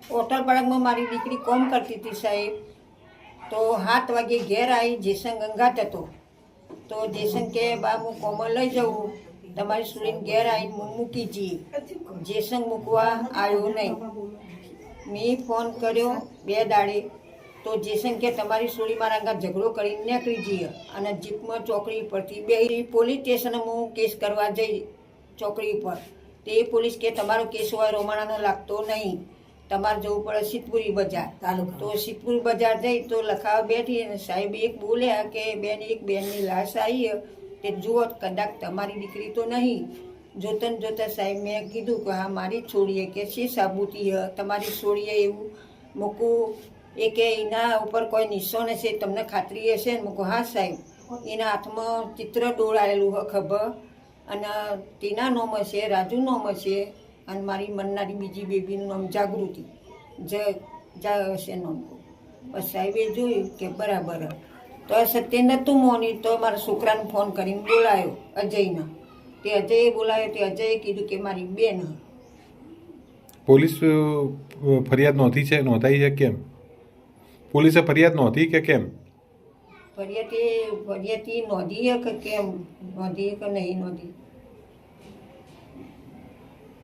ઓટરપાડામાં મારી દીકરી કોમ કરતી હતી સાહેબ. તો 7 વાગે ઘેર આવી. જેસંગ અંગાત હતો. તો જેસંગ કે બા હું કોમર લઈ જાઉં, તમારી સુરીને ઘેર આવીને મૂકી જઈએ. જેસંગ મૂકવા આવ્યો નહીં. મેં ફોન કર્યો 2 દાડે. તો જેસંગ કે તમારી સોળી મારા અંગા ઝઘડો કરીને નીકળી જઈએ અને જીપમાં ચોકડી પરથી બે પોલીસ સ્ટેશને હું કેસ કરવા જઈ ચોકડી પર. તે પોલીસ કે તમારો કેસ હોય રોમાણાનો લાગતો નહીં, તમારે જવું પડે સિદ્ધપુરી બજાર. તો સિદ્ધપુરી બજાર જઈ તો લખાવા બેઠી અને સાહેબ એક બોલ્યા કે બેન એક બેનની લાશ આવી તે જુઓ કદાચ તમારી દીકરી તો નહીં. જોતન જોતા સાહેબ મેં કીધું કે હા મારી જ છોડીએ કે છે સાબુતી તમારી છોડીએ એવું મૂકું. એ કે એના ઉપર કોઈ નિશાન હશે તમને ખાતરી હશે ને? મૂકું હા સાહેબ. એના હાથમાં ચિત્ર દોરાયેલું હ ખબર અને તેના નામ હશે, રાજુ નામ હશે અને મારી મનનારી બીજી બેબીનું નામ જાગૃતિ હશે નામ. બસ સાહેબે જોયું કે બરાબર. તો આ સત્ય નહોતું મોની. તો મારા છોકરાને ફોન કરીને બોલાયો અજયને. તે અજયે બોલાવ્યો. તે અજયે કીધું કે મારી બેન. પોલીસ ફરિયાદ નોંધાઈ છે કેમ? પોલીસે ફરિયાદ નોંધી કે કેમ? ફરિયાદ નોંધી કે કેમ નોંધી કે નહીં નોંધી?